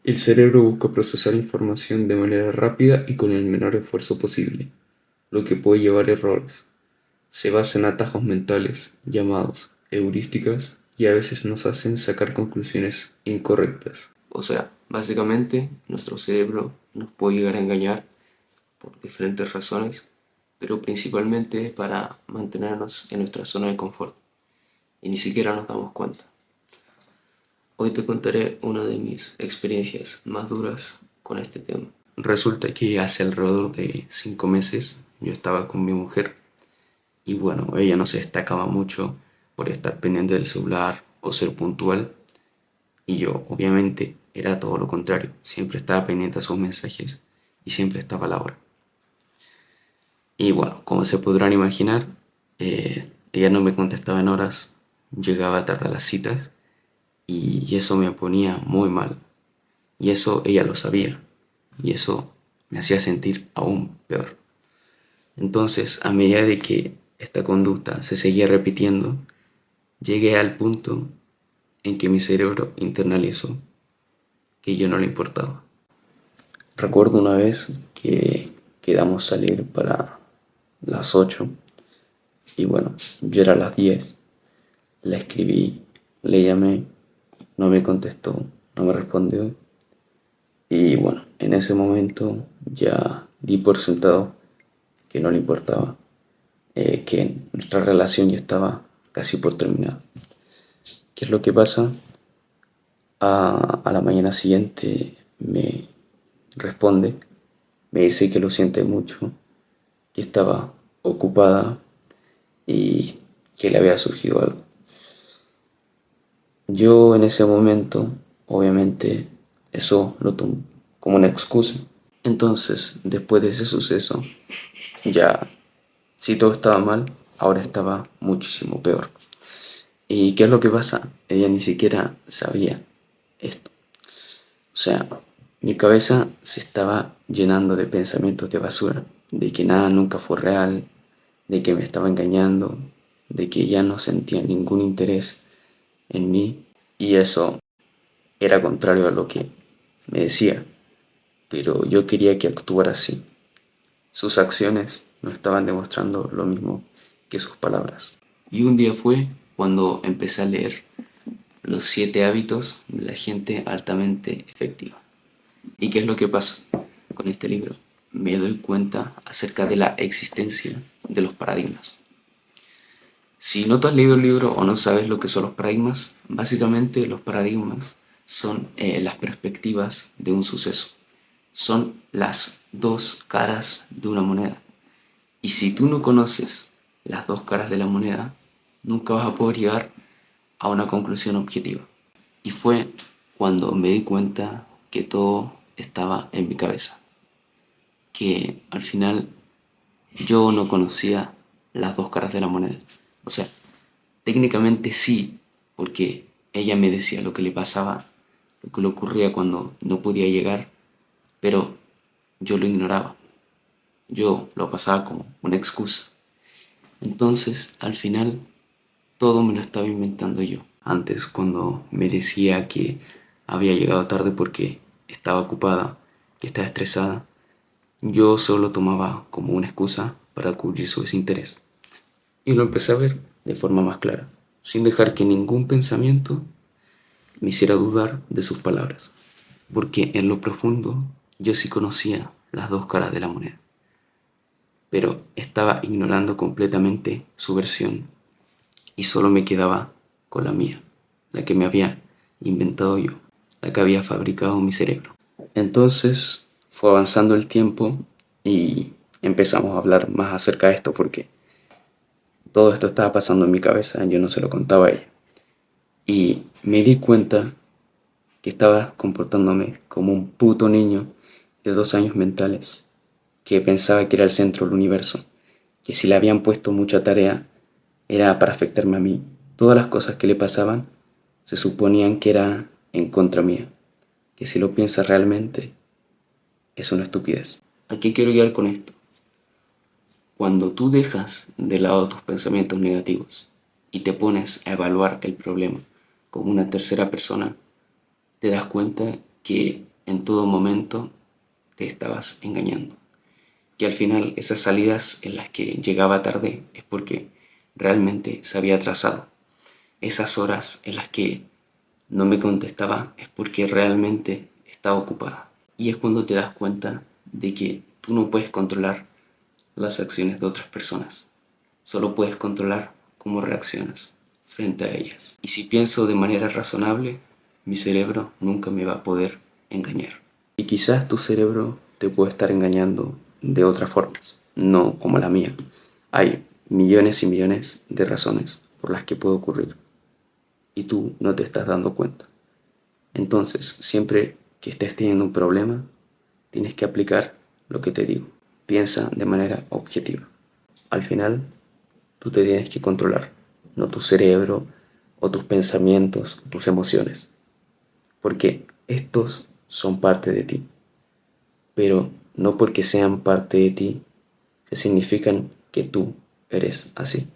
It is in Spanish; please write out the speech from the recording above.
El cerebro busca procesar información de manera rápida y con el menor esfuerzo posible, lo que puede llevar a errores. Se basa en atajos mentales, llamados heurísticas, y a veces nos hacen sacar conclusiones incorrectas. O sea, básicamente nuestro cerebro nos puede llegar a engañar por diferentes razones, pero principalmente para mantenernos en nuestra zona de confort y ni siquiera nos damos cuenta. Hoy te contaré una de mis experiencias más duras con este tema. Resulta que hace alrededor de 5 meses yo estaba con mi mujer y bueno, ella no se destacaba mucho por estar pendiente del celular o ser puntual y yo obviamente era todo lo contrario, siempre estaba pendiente a sus mensajes y siempre estaba a la hora. Y bueno, como se podrán imaginar, ella no me contestaba en horas, llegaba tarde a las citas y eso me ponía muy mal. Y eso ella lo sabía y eso me hacía sentir aún peor. Entonces, a medida de que esta conducta se seguía repitiendo, llegué al punto en que mi cerebro internalizó que yo no le importaba. Recuerdo una vez que quedamos salir para las 8 y bueno, yo era a las 10. La escribí, le llamé, no me contestó, no me respondió. Y bueno, en ese momento ya di por sentado que no le importaba, que nuestra relación ya estaba casi por terminar. ¿Qué es lo que pasa? A la mañana siguiente me responde, me dice que lo siente mucho, que estaba ocupada y que le había surgido algo. Yo en ese momento, obviamente, eso lo tomo como una excusa. Entonces, después de ese suceso, ya si todo estaba mal, ahora estaba muchísimo peor. ¿Y qué es lo que pasa? Ella ni siquiera sabía esto. O sea, mi cabeza se estaba llenando de pensamientos de basura, de que nada nunca fue real, de que me estaba engañando, de que ya no sentía ningún interés en mí. Y eso era contrario a lo que me decía, pero yo quería que actuara así. Sus acciones no estaban demostrando lo mismo que sus palabras. Y un día fue cuando empecé a leer Los 7 hábitos de la gente altamente efectiva. ¿Y qué es lo que pasa con este libro? Me doy cuenta acerca de la existencia de los paradigmas. Si no te has leído el libro o no sabes lo que son los paradigmas, básicamente los paradigmas son las perspectivas de un suceso. Son las dos caras de una moneda. Y si tú no conoces las dos caras de la moneda, nunca vas a poder llegar a una conclusión objetiva. Y fue cuando me di cuenta que todo estaba en mi cabeza, que al final yo no conocía las dos caras de la moneda. O sea, técnicamente sí, porque ella me decía lo que le pasaba, lo que le ocurría cuando no podía llegar, pero yo lo ignoraba. Yo lo pasaba como una excusa. Entonces, al final, todo me lo estaba inventando yo. Antes, cuando me decía que había llegado tarde porque estaba ocupada, que estaba estresada, yo solo tomaba como una excusa para cubrir su desinterés. Y lo empecé a ver de forma más clara, sin dejar que ningún pensamiento me hiciera dudar de sus palabras. Porque en lo profundo yo sí conocía las dos caras de la moneda, pero estaba ignorando completamente su versión y solo me quedaba con la mía, la que me había inventado yo, la que había fabricado mi cerebro. Entonces fue avanzando el tiempo y empezamos a hablar más acerca de esto porque todo esto estaba pasando en mi cabeza, yo no se lo contaba a ella. Y me di cuenta que estaba comportándome como un puto niño de 2 años mentales, que pensaba que era el centro del universo, que si le habían puesto mucha tarea era para afectarme a mí. Todas las cosas que le pasaban se suponían que era en contra mía, que si lo piensas realmente es una estupidez. ¿A qué quiero llegar con esto? Cuando tú dejas de lado tus pensamientos negativos y te pones a evaluar el problema como una tercera persona, te das cuenta que en todo momento te estabas engañando. Que al final esas salidas en las que llegaba tarde es porque realmente se había atrasado. Esas horas en las que no me contestaba es porque realmente estaba ocupada. Y es cuando te das cuenta de que tú no puedes controlar las acciones de otras personas. Solo puedes controlar cómo reaccionas frente a ellas. Y si pienso de manera razonable, mi cerebro nunca me va a poder engañar. Y quizás tu cerebro te puede estar engañando de otras formas, no como la mía. Hay millones y millones de razones por las que puede ocurrir y tú no te estás dando cuenta. Entonces, siempre que estés teniendo un problema, tienes que aplicar lo que te digo. Piensa de manera objetiva. Al final, tú te tienes que controlar, no tu cerebro o tus pensamientos o tus emociones, porque estos son parte de ti, pero no porque sean parte de ti, se significan que tú eres así.